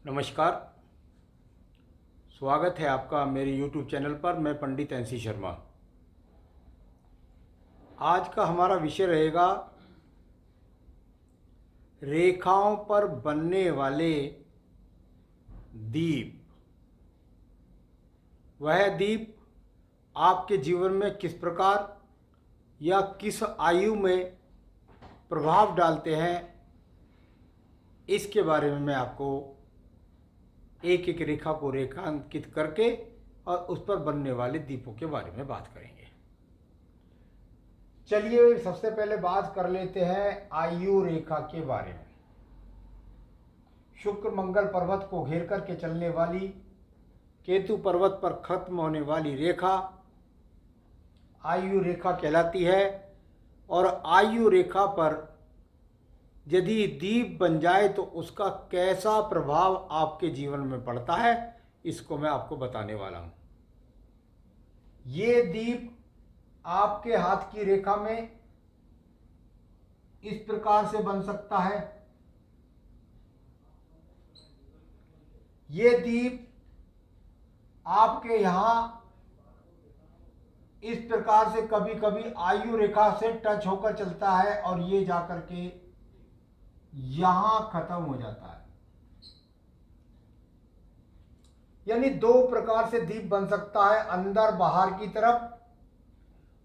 नमस्कार। स्वागत है आपका मेरे YouTube चैनल पर। मैं पंडित एनसी शर्मा। आज का हमारा विषय रहेगा रेखाओं पर बनने वाले दीप। वह दीप आपके जीवन में किस प्रकार या किस आयु में प्रभाव डालते हैं, इसके बारे में मैं आपको एक एक रेखा को रेखांकित करके और उस पर बनने वाले दीपों के बारे में बात करेंगे। चलिए सबसे पहले बात कर लेते हैं आयु रेखा के बारे में। शुक्र मंगल पर्वत को घेर करके चलने वाली, केतु पर्वत पर खत्म होने वाली रेखा आयु रेखा कहलाती है। और आयु रेखा पर यदि दीप बन जाए तो उसका कैसा प्रभाव आपके जीवन में पड़ता है, इसको मैं आपको बताने वाला हूं। ये दीप आपके हाथ की रेखा में इस प्रकार से बन सकता है। ये दीप आपके यहां इस प्रकार से कभी कभी आयु रेखा से टच होकर चलता है और ये जाकर के यहां खत्म हो जाता है। यानी दो प्रकार से दीप बन सकता है, अंदर बाहर की तरफ,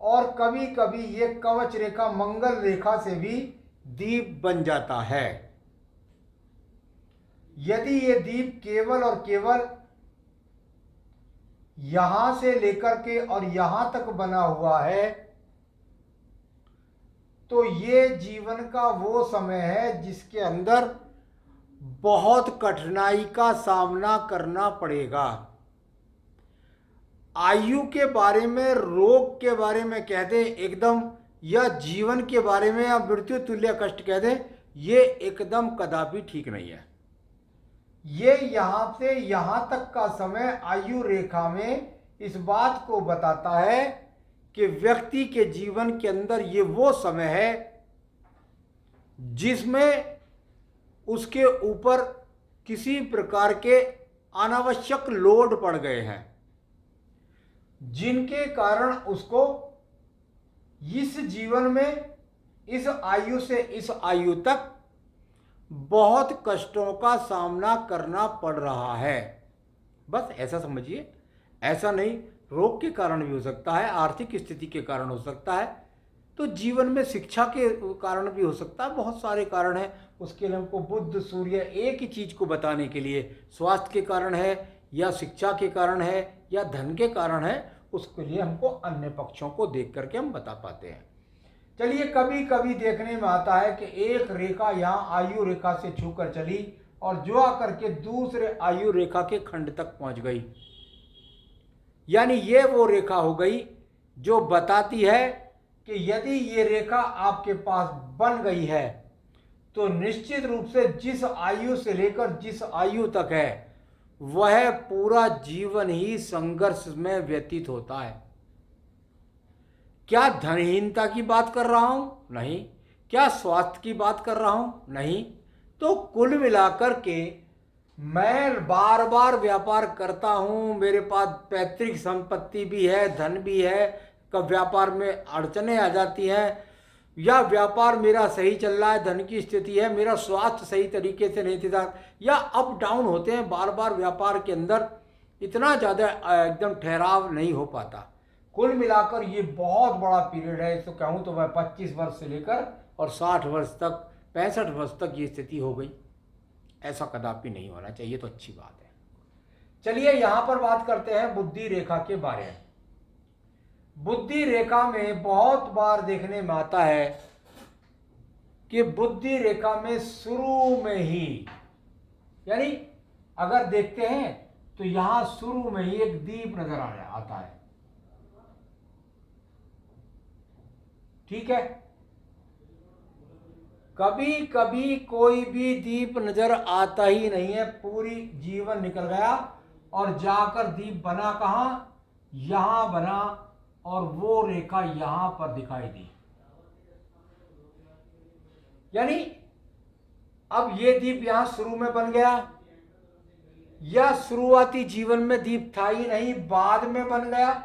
और कभी कभी ये कवच रेखा मंगल रेखा से भी दीप बन जाता है। यदि ये दीप केवल और केवल यहां से लेकर के और यहां तक बना हुआ है तो ये जीवन का वो समय है जिसके अंदर बहुत कठिनाई का सामना करना पड़ेगा। आयु के बारे में, रोग के बारे में कह दें एकदम, या जीवन के बारे में या मृत्यु तुल्य कष्ट कह दें, ये एकदम कदापि ठीक नहीं है। ये यहां से यहां तक का समय आयु रेखा में इस बात को बताता है कि व्यक्ति के जीवन के अंदर ये वो समय है जिसमें उसके ऊपर किसी प्रकार के अनावश्यक लोड पड़ गए हैं, जिनके कारण उसको इस जीवन में, इस आयु से इस आयु तक बहुत कष्टों का सामना करना पड़ रहा है। बस ऐसा समझिए। ऐसा नहीं, रोग के कारण भी हो सकता है, आर्थिक स्थिति के कारण हो सकता है, तो जीवन में शिक्षा के कारण भी हो सकता है। बहुत सारे कारण हैं। उसके लिए हमको बुध सूर्य एक ही चीज़ को बताने के लिए, स्वास्थ्य के कारण है या शिक्षा के कारण है या धन के कारण है, उसके लिए हमको अन्य पक्षों को देख करके हम बता पाते हैं। चलिए, कभी कभी देखने में आता है कि एक रेखा यहाँ आयु रेखा से छूकर चली और जो आकर के दूसरे आयु रेखा के खंड तक पहुंच गई। यानी ये वो रेखा हो गई जो बताती है कि यदि ये रेखा आपके पास बन गई है तो निश्चित रूप से जिस आयु से लेकर जिस आयु तक है वह पूरा जीवन ही संघर्ष में व्यतीत होता है। क्या धनहीनता की बात कर रहा हूं? नहीं। क्या स्वास्थ्य की बात कर रहा हूं? नहीं। तो कुल मिलाकर के मैं बार बार व्यापार करता हूं, मेरे पास पैतृक संपत्ति भी है, धन भी है, कब व्यापार में अड़चने आ जाती हैं, या व्यापार मेरा सही चल रहा है, धन की स्थिति है, मेरा स्वास्थ्य सही तरीके से नहीं था, या अप डाउन होते हैं बार बार व्यापार के अंदर, इतना ज़्यादा एकदम ठहराव नहीं हो पाता। कुल मिलाकर ये बहुत बड़ा पीरियड है। इसको कहूँ तो मैं 25 वर्ष से लेकर और 60 वर्ष तक, 65 वर्ष तक ये स्थिति हो गई। ऐसा कदापि नहीं होना चाहिए, तो अच्छी बात है। चलिए यहां पर बात करते हैं बुद्धि रेखा के बारे में। बुद्धि रेखा में बहुत बार देखने में आता है कि बुद्धि रेखा में शुरू में ही, यानी अगर देखते हैं तो यहां शुरू में ही एक दीप नजर आता है। ठीक है, कभी कभी कोई भी दीप नजर आता ही नहीं है, पूरी जीवन निकल गया और जाकर दीप बना कहां? यहां बना, और वो रेखा यहां पर दिखाई दी। यानी अब ये दीप यहां शुरू में बन गया, या शुरुआती जीवन में दीप था ही नहीं, बाद में बन गया।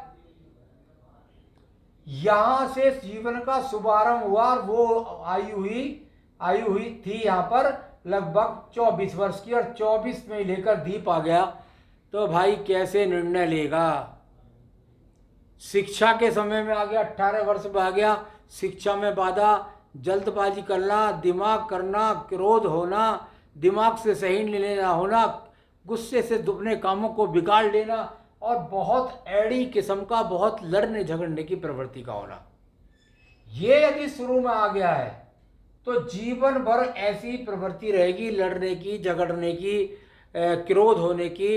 यहां से जीवन का शुभारंभ हुआ और वो आयु हुई थी यहां पर लगभग 24 वर्ष की, और 24 में लेकर दीप आ गया। तो भाई कैसे निर्णय लेगा? शिक्षा के समय में आ गया, 18 वर्ष में आ गया, शिक्षा में बाधा, जल्दबाजी करना, दिमाग करना, क्रोध होना, दिमाग से सही निर्णय ना होना, गुस्से से दुपने कामों को बिगाड़ लेना, और बहुत एड़ी किस्म का, बहुत लड़ने झगड़ने की प्रवृत्ति का होना। ये यदि शुरू में आ गया है तो जीवन भर ऐसी प्रवृत्ति रहेगी, लड़ने की, झगड़ने की, क्रोध होने की,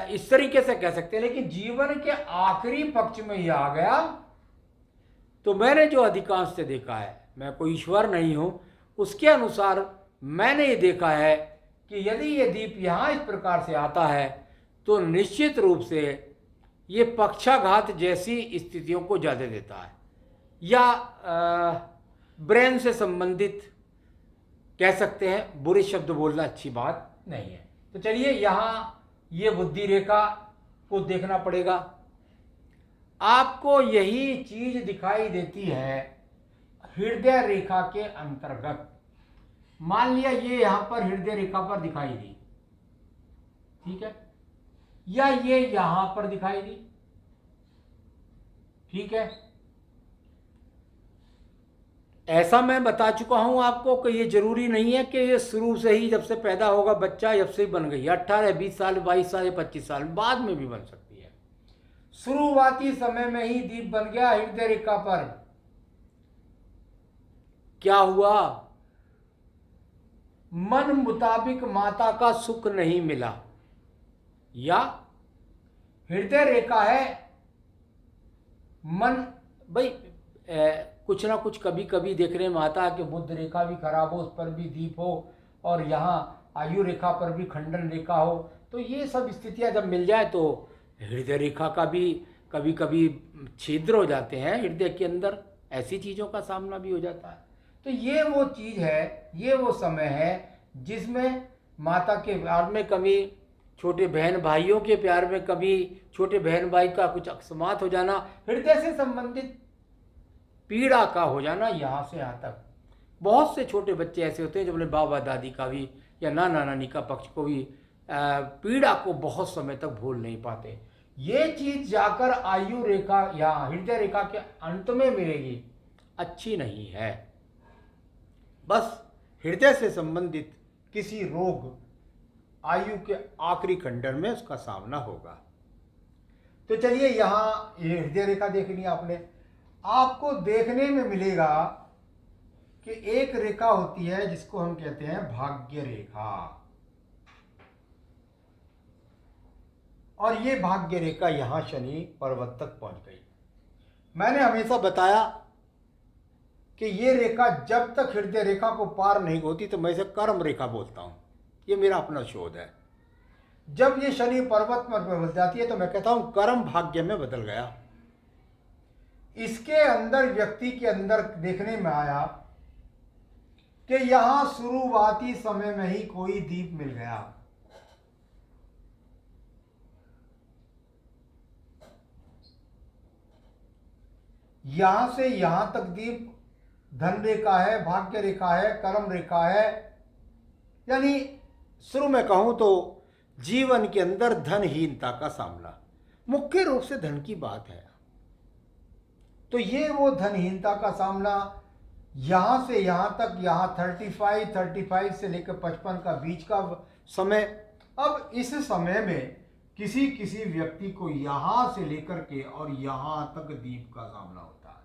इस तरीके से कह सकते हैं। लेकिन जीवन के आखिरी पक्ष में ये आ गया तो मैंने जो अधिकांश से देखा है, मैं कोई ईश्वर नहीं हूं, उसके अनुसार मैंने ये देखा है कि यदि ये दीप यहाँ इस प्रकार से आता है तो निश्चित रूप से ये पक्षाघात जैसी स्थितियों को ज़्यादा देता है, या ब्रेन से संबंधित कह सकते हैं। बुरे शब्द बोलना अच्छी बात नहीं है। तो चलिए यहाँ ये बुद्धि रेखा को देखना पड़ेगा। आपको यही चीज दिखाई देती है हृदय रेखा के अंतर्गत। मान लिया ये यहां पर हृदय रेखा पर दिखाई दी, ठीक है, या ये यहां पर दिखाई दी, ठीक है। ऐसा मैं बता चुका हूं आपको कि ये जरूरी नहीं है कि ये शुरू से ही, जब से पैदा होगा बच्चा, जब से ही बन गई, 18, 20 साल, 22 साल, 25 साल बाद में भी बन सकती है। शुरुआती समय में ही दीप बन गया हृदय रेखा पर, क्या हुआ? मन मुताबिक माता का सुख नहीं मिला, या हृदय रेखा है, मन भाई कुछ ना कुछ कभी कभी देखने में आता है कि बुध रेखा भी खराब हो, उस पर भी दीप हो, और यहाँ आयु रेखा पर भी खंडन रेखा हो। तो ये सब स्थितियाँ जब मिल जाए तो हृदय रेखा का भी कभी कभी छिद्र हो जाते हैं हृदय के अंदर, ऐसी चीज़ों का सामना भी हो जाता है। तो ये वो चीज़ है, ये वो समय है जिसमें माता के प्यार में कमी, छोटे बहन भाइयों के प्यार में कमी, छोटे बहन भाई का कुछ अकस्मात हो जाना, हृदय से संबंधित पीड़ा का हो जाना, यहाँ से यहाँ तक। बहुत से छोटे बच्चे ऐसे होते हैं जो अपने बाबा दादी का भी या नाना नानी का पक्ष को भी पीड़ा को बहुत समय तक भूल नहीं पाते। ये चीज़ जाकर आयु रेखा या हृदय रेखा के अंत में मिलेगी, अच्छी नहीं है। बस हृदय से संबंधित किसी रोग आयु के आखिरी खंडन में उसका सामना होगा। तो चलिए यहाँ ये हृदय रेखा देखनी आपने, आपको देखने में मिलेगा कि एक रेखा होती है जिसको हम कहते हैं भाग्य रेखा, और ये भाग्य रेखा यहां शनि पर्वत तक पहुंच गई। मैंने हमेशा बताया कि ये रेखा जब तक हृदय रेखा को पार नहीं होती तो मैं इसे कर्म रेखा बोलता हूं, ये मेरा अपना शोध है। जब ये शनि पर्वत पर बदल जाती है तो मैं कहता हूं कर्म भाग्य में बदल गया। इसके अंदर व्यक्ति के अंदर देखने में आया कि यहां शुरुआती समय में ही कोई दीप मिल गया, यहां से यहां तक दीप धन रेखा है, भाग्य रेखा है, कर्म रेखा है। यानी शुरू में कहूं तो जीवन के अंदर धनहीनता का सामना, मुख्य रूप से धन की बात है। तो ये वो धनहीनता का सामना यहां से यहां तक, यहां 35 से लेकर 55 का बीच का समय। अब इस समय में किसी किसी व्यक्ति को यहां से लेकर के और यहां तक दीप का सामना होता है।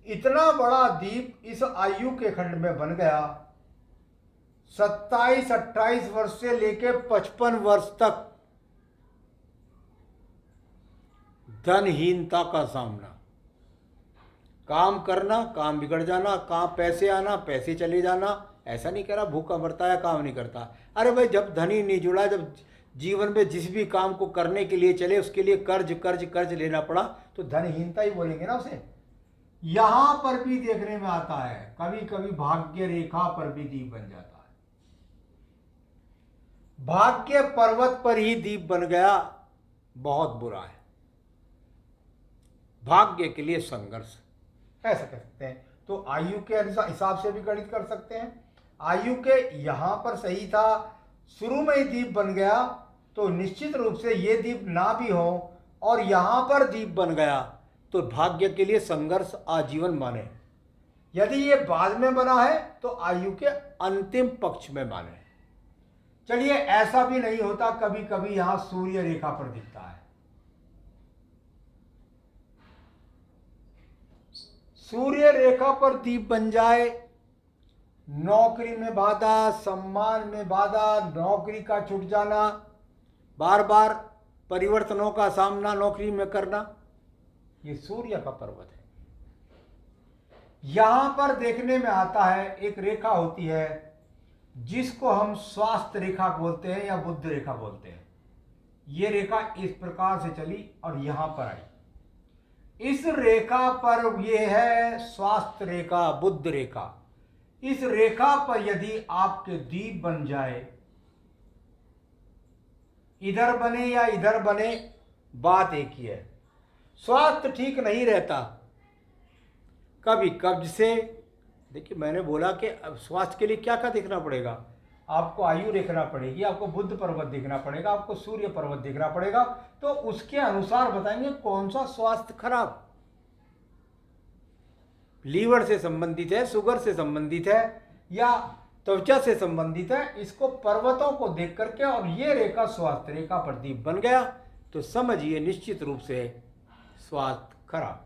इतना बड़ा दीप इस आयु के खंड में बन गया, 27-28 वर्ष से लेकर 55 वर्ष तक धनहीनता का सामना, काम करना, काम बिगड़ जाना, काम पैसे आना, पैसे चले जाना। ऐसा नहीं कह रहा भूखा मरता है काम नहीं करता, अरे भाई जब धन ही नहीं जुड़ा, जब जीवन में जिस भी काम को करने के लिए चले उसके लिए कर्ज कर्ज कर्ज लेना पड़ा तो धनहीनता ही बोलेंगे ना उसे। यहां पर भी देखने में आता है कभी कभी भाग्य रेखा पर भी दीप बन जाता भाग्य पर्वत पर ही दीप बन गया, बहुत बुरा है। भाग्य के लिए संघर्ष, ऐसा कह सकते हैं। तो आयु के हिसाब से भी गणित कर सकते हैं। आयु के यहाँ पर सही था, शुरू में ही दीप बन गया, तो निश्चित रूप से ये दीप ना भी हो और यहाँ पर दीप बन गया तो भाग्य के लिए संघर्ष आजीवन माने। यदि ये बाद में बना है तो आयु के अंतिम पक्ष में माने। चलिए, ऐसा भी नहीं होता, कभी कभी यहां सूर्य रेखा पर दिखता है। सूर्य रेखा पर दीप बन जाए, नौकरी में बाधा, सम्मान में बाधा, नौकरी का छूट जाना, बार बार परिवर्तनों का सामना नौकरी में करना, ये सूर्य का पर्वत है। यहां पर देखने में आता है एक रेखा होती है जिसको हम स्वास्थ्य रेखा बोलते हैं या बुद्ध रेखा बोलते हैं। ये रेखा इस प्रकार से चली और यहां पर आई। इस रेखा पर यह है स्वास्थ्य रेखा, बुद्ध रेखा। इस रेखा पर यदि आपके दीप बन जाए, इधर बने या इधर बने, बात एक ही है। स्वास्थ्य ठीक नहीं रहता, कभी कब्ज से, देखिए मैंने बोला कि अब स्वास्थ्य के लिए क्या क्या देखना पड़ेगा, आपको आयु देखना पड़ेगी, आपको बुद्ध पर्वत देखना पड़ेगा, आपको सूर्य पर्वत देखना पड़ेगा, तो उसके अनुसार बताएंगे कौन सा स्वास्थ्य खराब। लीवर से संबंधित है, शुगर से संबंधित है या त्वचा से संबंधित है, इसको पर्वतों को देख करके, और ये रेखा स्वास्थ्य रेखा पर दीप बन गया तो समझिए निश्चित रूप से स्वास्थ्य खराब।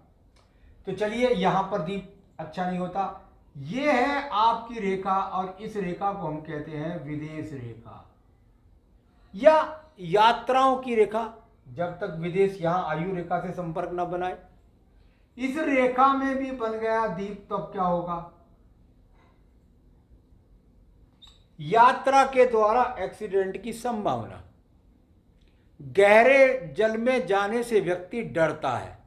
तो चलिए, यहां पर दीप अच्छा नहीं होता। ये है आपकी रेखा और इस रेखा को हम कहते हैं विदेश रेखा या यात्राओं की रेखा, जब तक विदेश यहां आयु रेखा से संपर्क न बनाए। इस रेखा में भी बन गया दीप, तब क्या होगा? यात्रा के द्वारा एक्सीडेंट की संभावना। गहरे जल में जाने से व्यक्ति डरता है,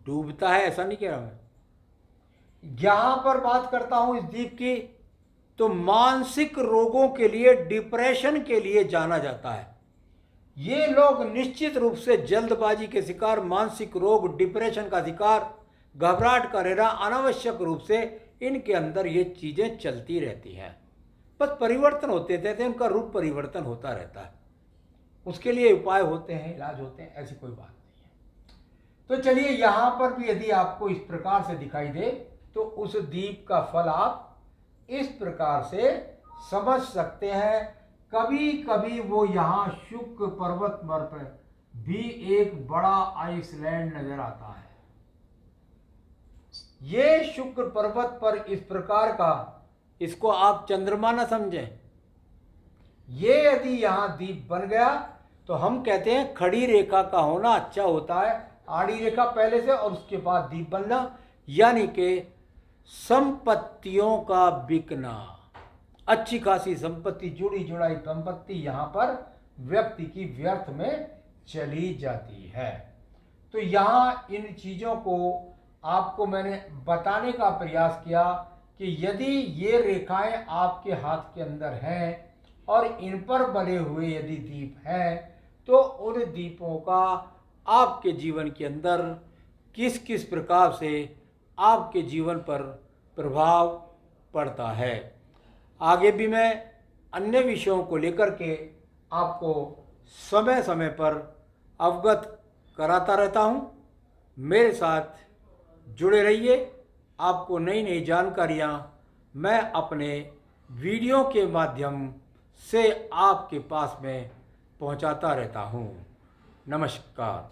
डूबता है, ऐसा नहीं कह रहा मैं। यहां पर बात करता हूं इस दीप की, तो मानसिक रोगों के लिए, डिप्रेशन के लिए जाना जाता है। ये लोग निश्चित रूप से जल्दबाजी के शिकार, मानसिक रोग, डिप्रेशन का शिकार, घबराहट का रहना, अनावश्यक रूप से इनके अंदर ये चीजें चलती रहती हैं। बस परिवर्तन होते रहते हैं, उनका रूप परिवर्तन होता रहता है, उसके लिए उपाय होते हैं, इलाज होते हैं, ऐसी कोई बात नहीं है। तो चलिए, यहां पर भी यदि आपको इस प्रकार से दिखाई दे तो उस दीप का फल आप इस प्रकार से समझ सकते हैं। कभी कभी वो यहां शुक्र पर्वत पर भी एक बड़ा आइसलैंड नजर आता है। ये शुक्र पर्वत पर इस प्रकार का, इसको आप चंद्रमा न समझें। ये यदि यहां दीप बन गया तो हम कहते हैं खड़ी रेखा का होना अच्छा होता है, आड़ी रेखा पहले से और उसके बाद दीप बनना, यानी कि संपत्तियों का बिकना। अच्छी खासी संपत्ति, जुड़ी जुड़ाई संपत्ति यहां पर व्यक्ति की व्यर्थ में चली जाती है। तो यहां इन चीजों को आपको मैंने बताने का प्रयास किया कि यदि ये रेखाएं आपके हाथ के अंदर हैं और इन पर बने हुए यदि दीप हैं, तो उन दीपों का आपके जीवन के अंदर किस किस प्रकार से आपके जीवन पर प्रभाव पड़ता है। आगे भी मैं अन्य विषयों को लेकर के आपको समय समय पर अवगत कराता रहता हूँ। मेरे साथ जुड़े रहिए। आपको नई नई जानकारियाँ मैं अपने वीडियो के माध्यम से आपके पास में पहुँचाता रहता हूँ। नमस्कार।